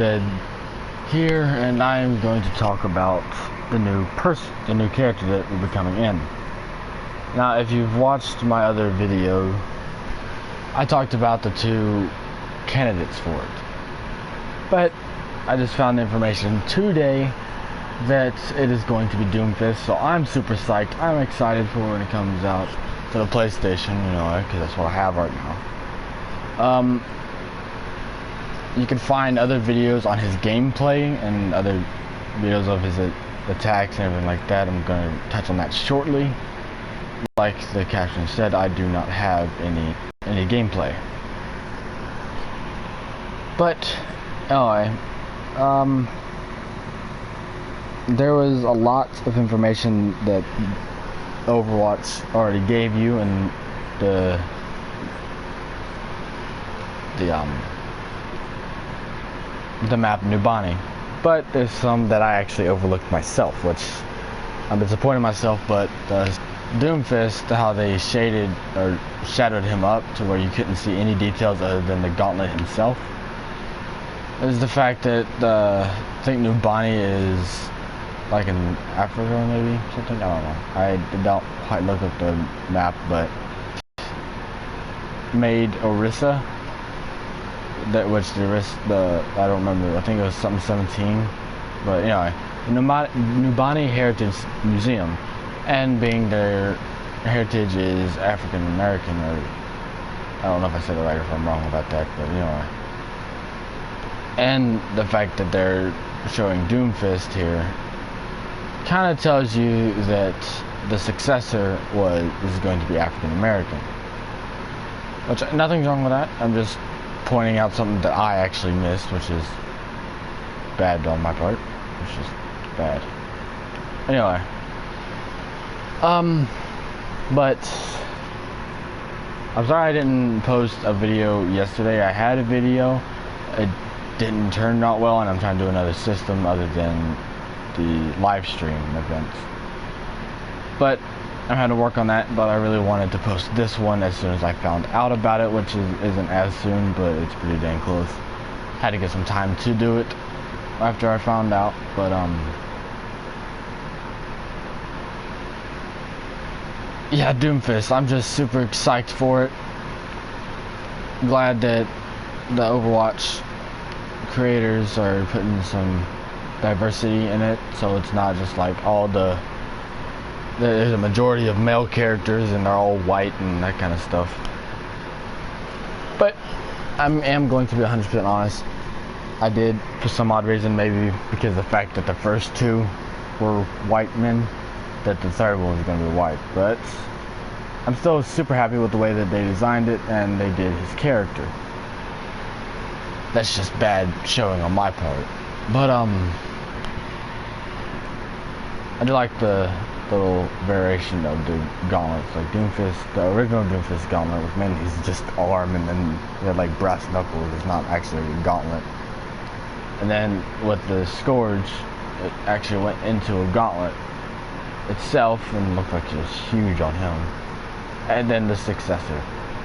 Dead here, and I am going to talk about the new character that will be coming in. Now, if you've watched my other video, I talked about the two candidates for it. But I just found the information today that it is going to be Doomfist, so I'm super psyched. I'm excited for when it comes out to the PlayStation, because that's what I have right now. You can find other videos on his gameplay and other videos of his attacks and everything like that. I'm going to touch on that shortly. Like the caption said, I do not have any gameplay. But anyway, there was a lot of information that Overwatch already gave you in the map Nubani, but there's some that I actually overlooked myself, which I'm disappointed in myself. But Doomfist, how they shadowed him up to where you couldn't see any details other than the gauntlet himself, is the fact that I think Nubani is like in Africa maybe, something, I don't know. I don't quite look up the map, but made Orisa, I don't remember, I think it was something 17, but anyway, Nubani Heritage Museum, and being their heritage is African American, or I don't know if I said it right or if I'm wrong about that, but anyway. And the fact that they're showing Doomfist here kind of tells you that the successor is going to be African American, which nothing's wrong with that. I'm just pointing out something that I actually missed, which is bad on my part. It's just bad. Anyway, but I'm sorry I didn't post a video yesterday. I had a video. It didn't turn out well, and I'm trying to do another system other than the live stream events. But I'm having to work on that, but I really wanted to post this one as soon as I found out about it, which isn't as soon, but it's pretty dang close. Had to get some time to do it after I found out, but yeah, Doomfist, I'm just super psyched for it. Glad that the Overwatch creators are putting some diversity in it, so it's not just like there's a majority of male characters and they're all white and that kind of stuff. But I am going to be 100% honest. I did, for some odd reason, maybe because of the fact that the first two were white men, that the third one was going to be white. But I'm still super happy with the way that they designed it and they did his character. That's just bad showing on my part. But I do like the little variation of the gauntlets, like Doomfist. The original Doomfist gauntlet was mainly just arm, and then he had like brass knuckles. It's not actually a gauntlet. And then with the Scourge, it actually went into a gauntlet itself and looked like it was huge on him. And then the successor,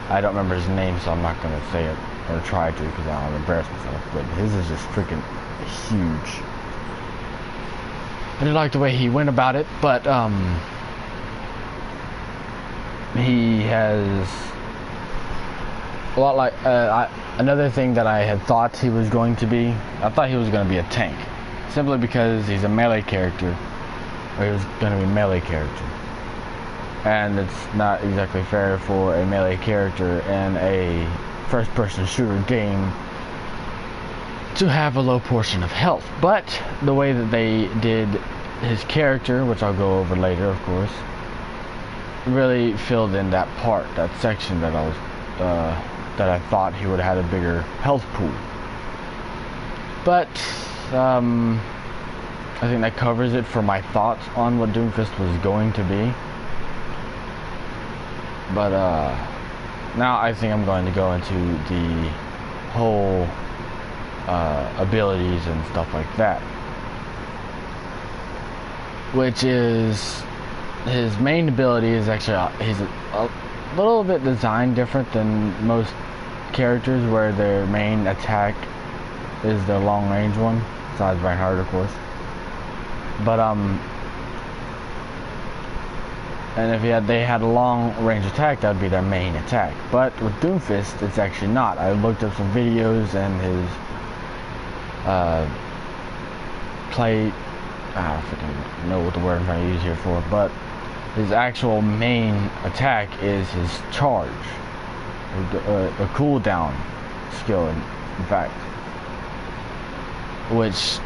I don't remember his name, so I'm not going to say it or try to because I don't want to embarrass myself, but his is just freaking huge. I didn't like the way he went about it, but he has a lot like another thing that I had thought he was going to be. I thought he was going to be a tank, simply because he's a melee character, or he was going to be a melee character, and it's not exactly fair for a melee character in a first-person shooter game to have a low portion of health. But the way that they did his character, which I'll go over later, of course, really filled in that part, that section that I thought he would have had a bigger health pool. But I think that covers it for my thoughts on what Doomfist was going to be. But now I think I'm going to go into the whole abilities and stuff like that, which is his main ability is actually he's a little bit designed different than most characters, where their main attack is the long range one, besides Reinhardt, of course. But and if they had a long range attack, that would be their main attack. But with Doomfist, it's actually not. I looked up some videos and his play. I freaking know what the word I'm trying to use here for, but his actual main attack is his charge, a cooldown skill, in fact, which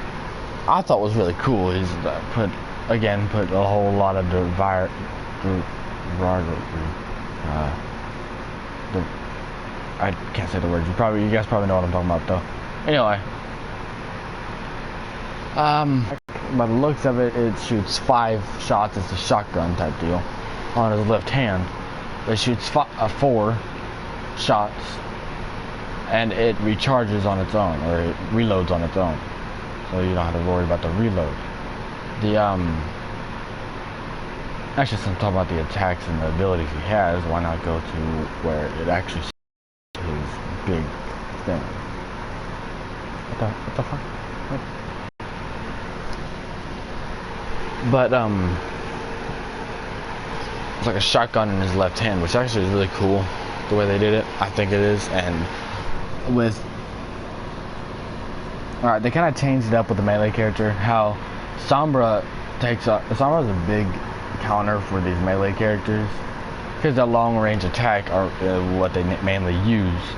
I thought was really cool. He's put a whole lot of I can't say the words. You guys probably know what I'm talking about, though. Anyway, by the looks of it, it shoots 5 shots. It's a shotgun type deal on his left hand. It shoots 4 shots, and it recharges on its own, or it reloads on its own, so you don't have to worry about the reload. Actually, since I'm talking about the attacks and the abilities he has, why not go to where it actually his big thing? What the fuck? What? But it's like a shotgun in his left hand, which actually is really cool the way they did it. I think it is. And with alright, they kind of changed it up with the melee character. How Sombra is a big counter for these melee characters, because the long range attack are what they mainly use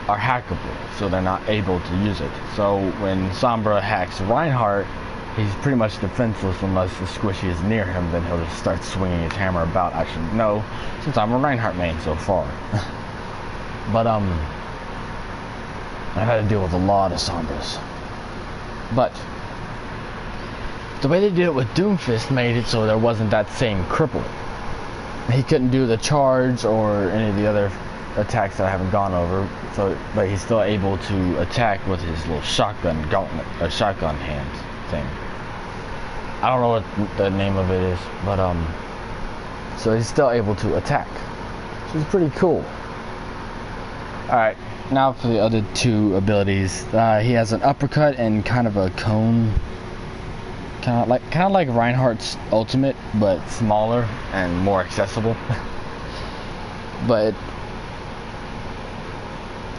are hackable, so they're not able to use it. So when Sombra hacks Reinhardt, he's pretty much defenseless unless the squishy is near him. Then he'll just start swinging his hammer about. Actually, no, since I'm a Reinhardt main so far. But I've had to deal with a lot of Sombras. But the way they did it with Doomfist made it so there wasn't that same cripple. He couldn't do the charge or any of the other attacks that I haven't gone over. But he's still able to attack with his little shotgun gauntlet, or shotgun hand thing. I don't know what the name of it is, but so he's still able to attack, which is pretty cool. Alright, now for the other 2 abilities. He has an uppercut and kind of a cone, kind of like Reinhardt's ultimate, but smaller and more accessible. But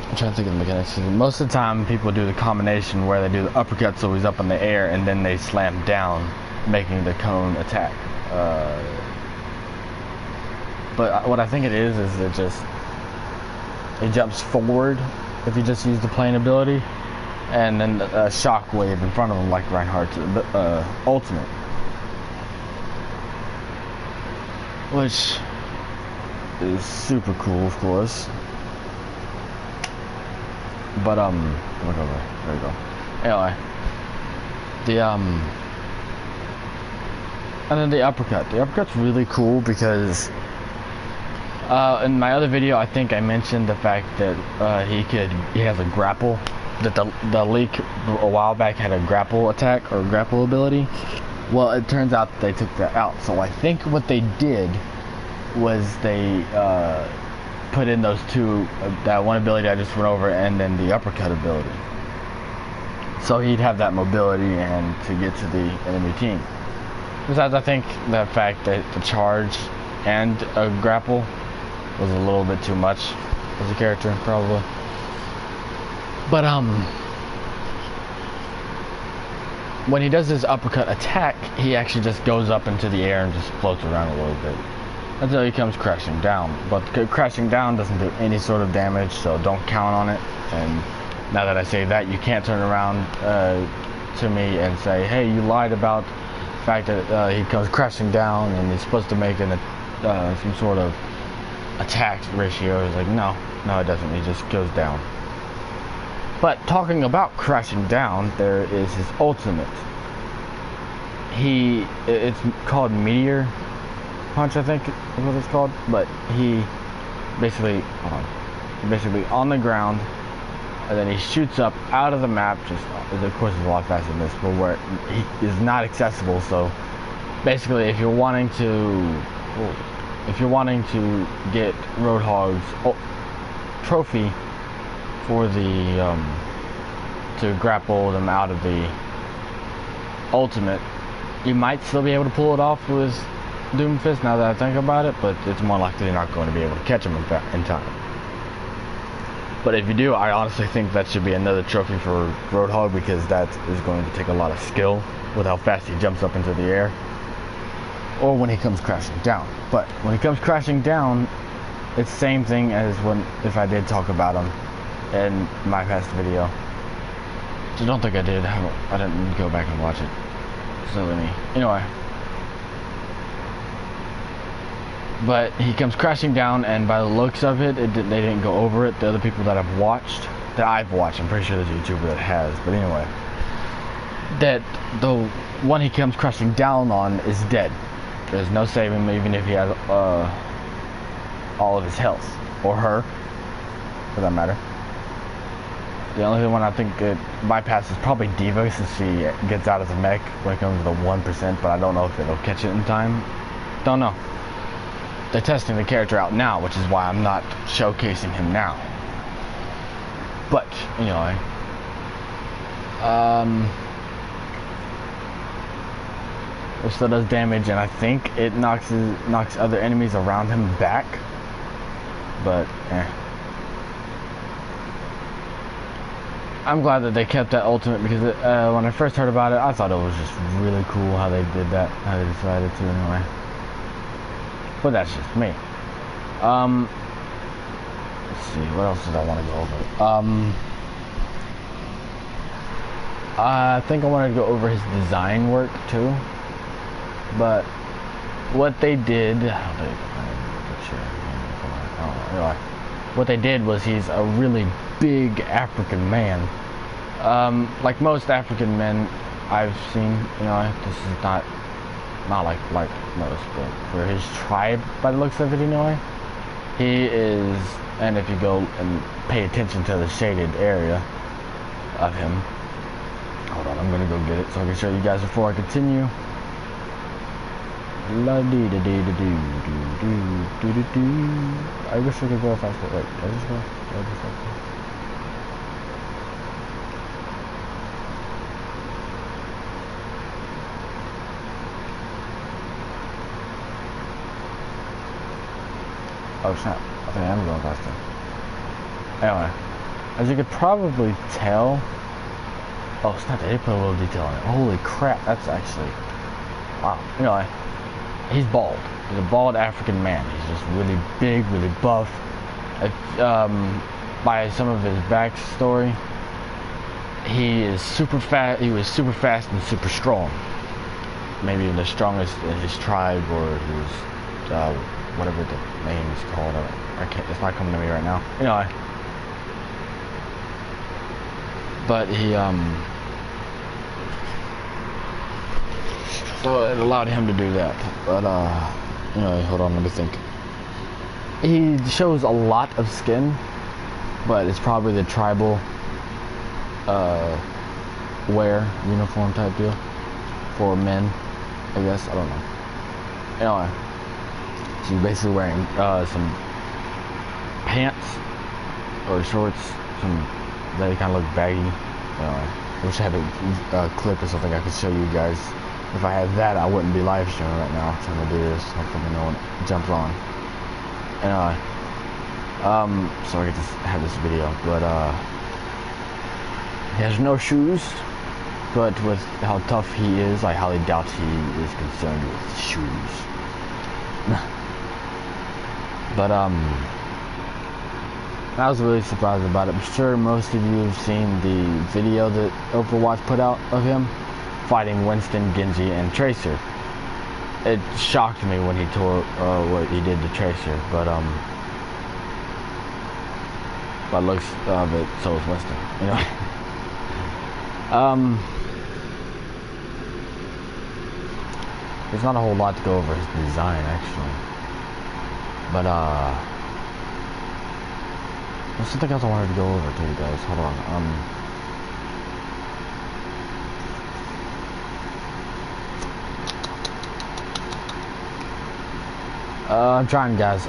I'm trying to think of the mechanics. Most of the time, people do the combination where they do the uppercut so he's up in the air, and then they slam down, making the cone attack. But what I think it is it jumps forward if you just use the plain ability, and then a shockwave in front of him like Reinhardt's ultimate, which is super cool, of course. But look over there you go. Anyway, and then the uppercut's really cool because in my other video I think I mentioned the fact that he has a grapple, that the leak a while back had a grapple attack or grapple ability. Well, it turns out they took that out, so I think what they did was they put in those 2, that one ability I just went over, and then the uppercut ability, so he'd have that mobility and to get to the enemy team. Besides, I think the fact that the charge and a grapple was a little bit too much as a character, probably. But when he does his uppercut attack, he actually just goes up into the air and just floats around a little bit until he comes crashing down. But crashing down doesn't do any sort of damage, so don't count on it. And now that I say that, you can't turn around to me and say, hey, you lied about the fact that he comes crashing down and he's supposed to make some sort of attack ratio. It's like, no, it doesn't. He just goes down. But talking about crashing down, there is his ultimate. It's called Meteor Punch, I think is what it's called. But he basically, on the ground, and then he shoots up out of the map. Just, of course, it's a lot faster than this, but where he is not accessible. So basically, if you're wanting to get Roadhog's trophy for the to grapple them out of the ultimate. You might still be able to pull it off with Doomfist now that I think about it, but it's more likely you're not going to be able to catch him in time. But if you do, I honestly think that should be another trophy for Roadhog, because that is going to take a lot of skill with how fast he jumps up into the air, or when he comes crashing down. But when he comes crashing down, it's the same thing as if I did talk about him in my past video. I don't think I did. I didn't go back and watch it. So let me. Anyway. But he comes crashing down, and by the looks of it, they didn't go over it. The other people that I've watched, I'm pretty sure there's a YouTuber that has. But anyway, that the one he comes crashing down on is dead. There's no saving him, even if he has all of his health, or her, for that matter. The only one I think it bypasses probably Diva, since she gets out of the mech when it comes to the 1%, but I don't know if it'll catch it in time. Don't know. They're testing the character out now, which is why I'm not showcasing him now. But, anyway. It still does damage, and I think it knocks other enemies around him back. But, I'm glad that they kept that ultimate, because when I first heard about it, I thought it was just really cool how they did that, how they decided to anyway. But that's just me. Let's see, what else did I want to go over? I think I wanted to go over his design work too. But what they did, what they did was, he's a really big African man. Like most African men I've seen, this is not like most, but for his tribe, by the looks of it anyway, he is, and if you go and pay attention to the shaded area of him, hold on, I'm gonna go get it so I can show you guys before I continue. La dee da dee da doo doo doo doo doo. I wish I could go faster. Wait, did I just go? Oh snap, I think I am going faster. Anyway, as you could probably tell, oh snap, they did put a little detail on it. Holy crap, that's actually, wow. Anyway, he's bald. He's a bald African man. He's just really big, really buff. By some of his backstory, he is super fast. He was super fast and super strong. Maybe the strongest in his tribe, or his whatever the name is called. I can't. It's not coming to me right now. But he so it allowed him to do that. But hold on, let me think. He shows a lot of skin, but it's probably the tribal wear uniform type deal for men, I guess. I don't know. Anyway, so you're basically wearing some pants or shorts, that kind of look baggy. I wish I had a clip or something I could show you guys. If I had that, I wouldn't be live streaming right now trying to do this. Hopefully no one jumps on. Anyway, so I get to have this video, but he has no shoes. But with how tough he is, I highly doubt he is concerned with shoes. But I was really surprised about it. I'm sure most of you have seen the video that Overwatch put out of him fighting Winston, Genji, and Tracer. It shocked me when he tore what he did to Tracer, but by looks of it, so is Winston. There's not a whole lot to go over his design actually, but there's something else I wanted to go over to you guys. Hold on. I'm trying, guys.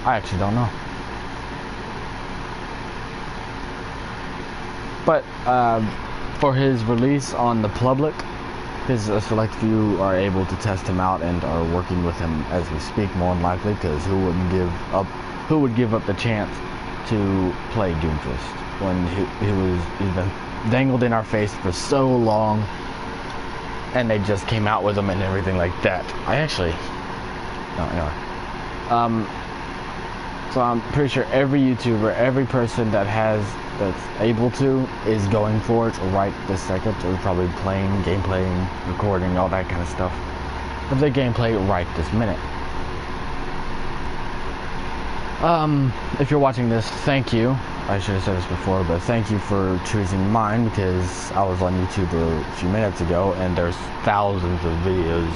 I actually don't know. But for his release on the public, his select few are able to test him out and are working with him as we speak, more than likely, because who would give up the chance to play Doomfist when he's been dangled in our face for so long, and they just came out with him and everything like that. So I'm pretty sure every YouTuber, every person that's able to, is going for it right this second, or probably playing, gameplaying, recording, all that kind of stuff. But they gameplay right this minute. If you're watching this, thank you. I should have said this before, but thank you for choosing mine, because I was on YouTube a few minutes ago and there's thousands of videos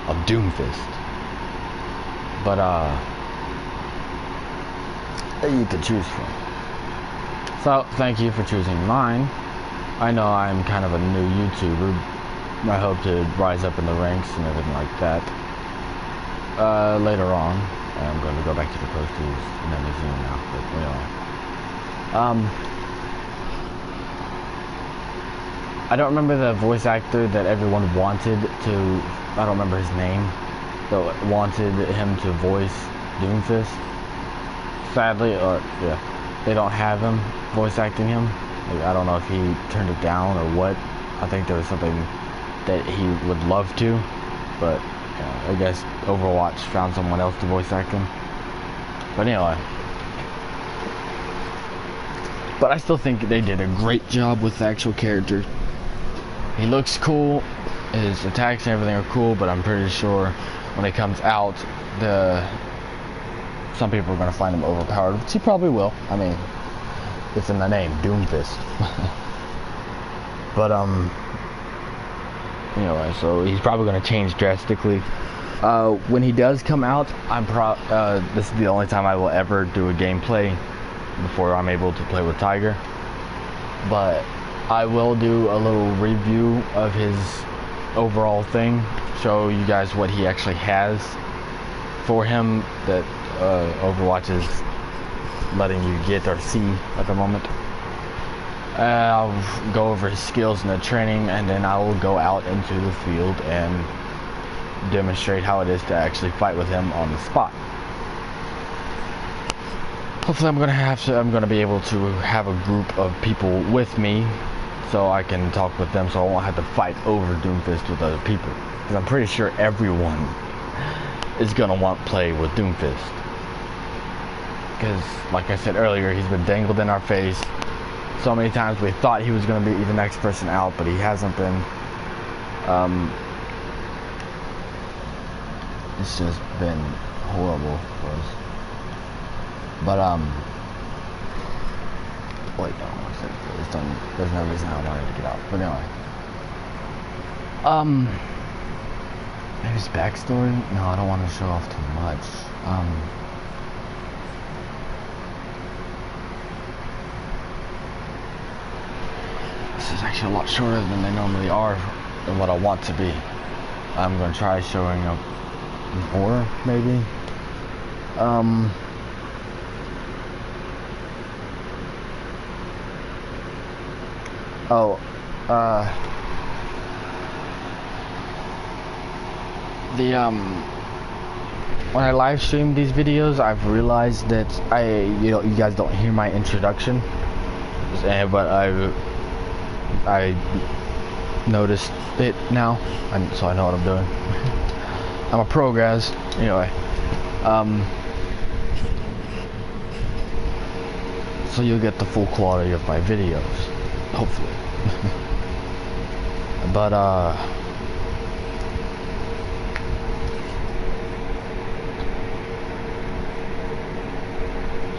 of Doomfist. But that you could choose from. So thank you for choosing mine. I know I'm kind of a new YouTuber. I hope to rise up in the ranks and everything like that. Later on, I'm going to go back to the posters and then museum now. But I don't remember the voice actor that everyone wanted to. I don't remember his name. That wanted him to voice Doomfist. Sadly, they don't have him voice acting him. I don't know if he turned it down or what. I think there was something that he would love to, but I guess Overwatch found someone else to voice act him. But anyway, but I still think they did a great job with the actual character. He looks cool, his attacks and everything are cool, but I'm pretty sure when it comes out, some people are going to find him overpowered, which he probably will. I mean, it's in the name, Doomfist. But anyway, so he's probably going to change drastically. When he does come out, this is the only time I will ever do a gameplay before I'm able to play with Tiger. But I will do a little review of his overall thing, show you guys what he actually has for him that Overwatch is letting you get or see at the moment. I'll go over his skills in the training, and then I will go out into the field and demonstrate how it is to actually fight with him on the spot. Hopefully I'm gonna be able to have a group of people with me so I can talk with them, so I won't have to fight over Doomfist with other people, because I'm pretty sure everyone is gonna want to play with Doomfist, because like I said earlier, he's been dangled in our face so many times. We thought he was going to be the next person out, but he hasn't been. It's just been horrible for us. But wait, no, there's no reason I wanted to get out. But anyway, maybe his backstory. No, I don't want to show off too much. This is actually a lot shorter than they normally are, than what I want to be. I'm going to try showing up more, maybe. When I live stream these videos, I've realized that you guys don't hear my introduction, but I noticed it now, so I know what I'm doing. I'm a pro, guys. Anyway, so you'll get the full quality of my videos, hopefully. But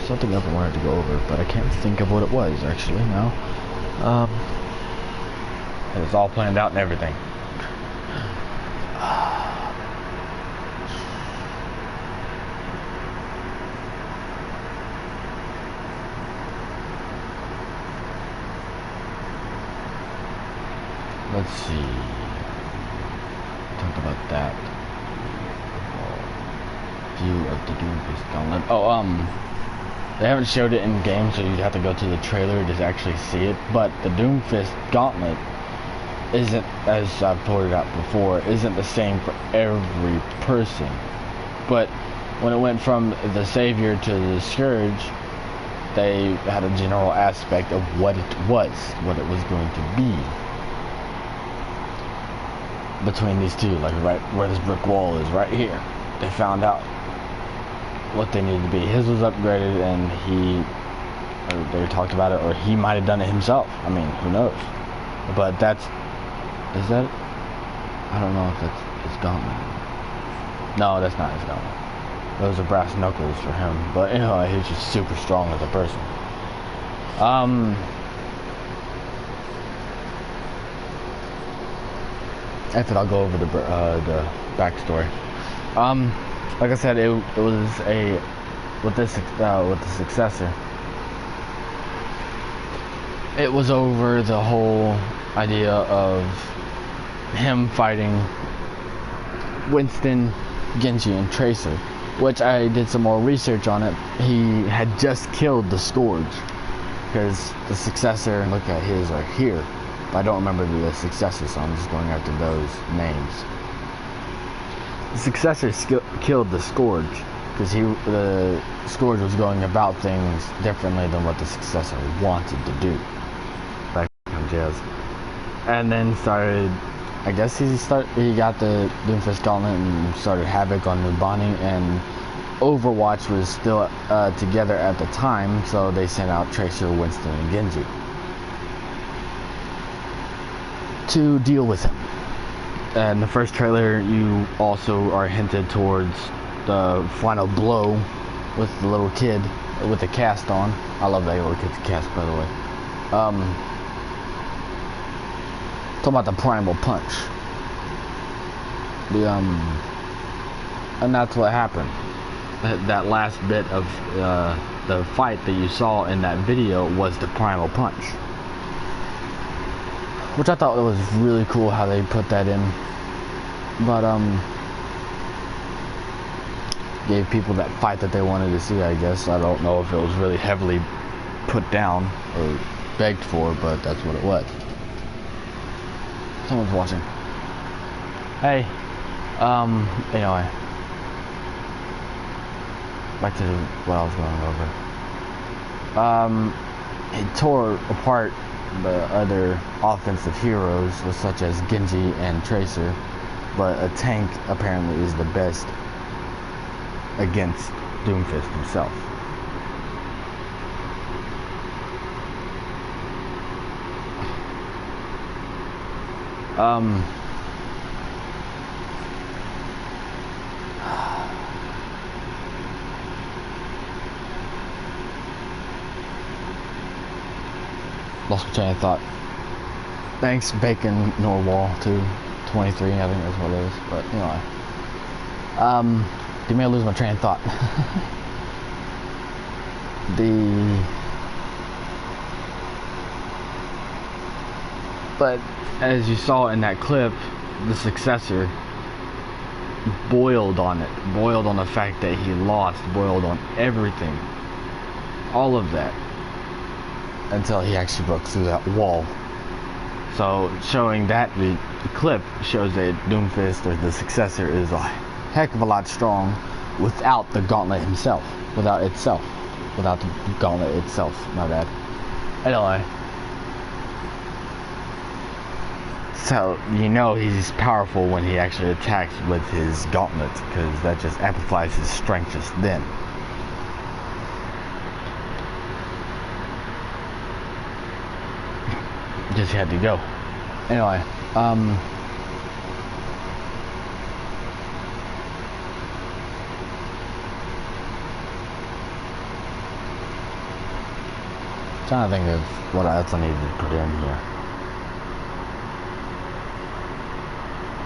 something else I wanted to go over, but I can't think of what it was actually now. It's all planned out and everything. Let's see. Talk about that. View of the Doomfist gauntlet. They haven't showed it in game, so you'd have to go to the trailer to actually see it. But the Doomfist gauntlet isn't, as I've pointed out before, isn't the same for every person. But when it went from the Savior to the Scourge, they had a general aspect of what it was going to be between these two. Like right where this brick wall is, right here, they found out what they needed to be. His was upgraded, and they talked about it, or he might have done it himself. I mean, who knows? But is that? I don't know if that's his gauntlet. No, that's not his gauntlet. Those are brass knuckles for him. But anyway, he's just super strong as a person. After I'll go over the backstory. Like I said, it was with the successor. It was over the whole idea of him fighting Winston, Genji, and Tracer, which I did some more research on it. He had just killed the Scourge, because the successor, look at his right here, but I don't remember the successor, so I'm just going after those names. The successor killed the Scourge, because the Scourge was going about things differently than what the successor wanted to do. Back on jazz. And then I guess he got the Doomfist Gauntlet and started Havoc on Nubani, and Overwatch was still together at the time, so they sent out Tracer, Winston, and Genji to deal with him. And the first trailer, you also are hinted towards the final blow with the little kid with the cast on. I love that little kid's cast, by the way. Talk about the primal punch. And that's what happened. That last bit of the fight that you saw in that video was the primal punch, which I thought was really cool how they put that in. But gave people that fight that they wanted to see, I guess. I don't know if it was really heavily put down or begged for, but that's what it was. Someone's watching. Hey, anyway, back to what I was going over. It tore apart the other offensive heroes, such as Genji and Tracer, but a tank apparently is the best against Doomfist himself. Lost my train of thought. Thanks, Bacon Norwal, too. 23, I think that's what it is. But anyway, you may lose my train of thought. But as you saw in that clip, the successor boiled on it, boiled on the fact that he lost, boiled on everything, all of that, until he actually broke through that wall. So showing that, the clip shows that Doomfist, or the successor, is a heck of a lot strong without the gauntlet himself, without the gauntlet itself, my bad. Anyway, so you know he's powerful when he actually attacks with his gauntlet, because that just amplifies his strength just then. Just had to go. Anyway, trying to think of what else I needed to put in here.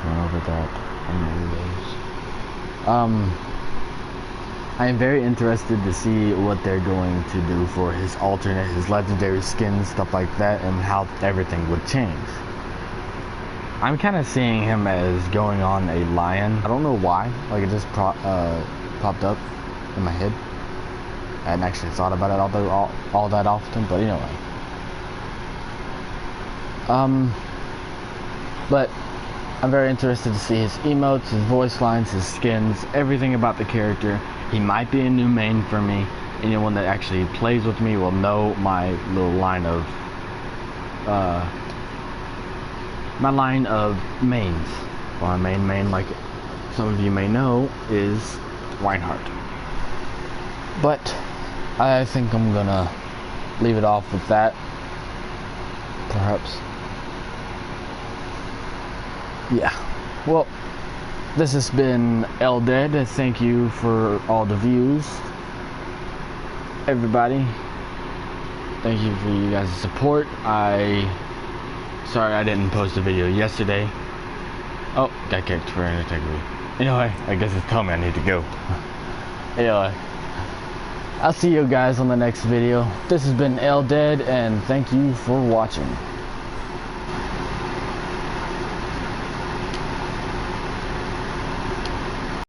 Went over that. I am very interested to see what they're going to do for his alternate, his legendary skins, stuff like that, and how everything would change. I'm kind of seeing him as going on a lion. I don't know why. Like, it just popped up in my head. I hadn't actually thought about it all that often, but anyway. But I'm very interested to see his emotes, his voice lines, his skins, everything about the character. He might be a new main for me. Anyone that actually plays with me will know my little line of mains. Well, my main, like some of you may know, is Reinhardt. But I think I'm gonna leave it off with that. Perhaps. Yeah. Well, this has been Dead. Thank you for all the views. Everybody. Thank you for you guys' support. Sorry I didn't post a video yesterday. Oh, got kicked for integrity. Anyway, I guess it's telling me I need to go. Anyway, I'll see you guys on the next video. This has been Dead, and thank you for watching.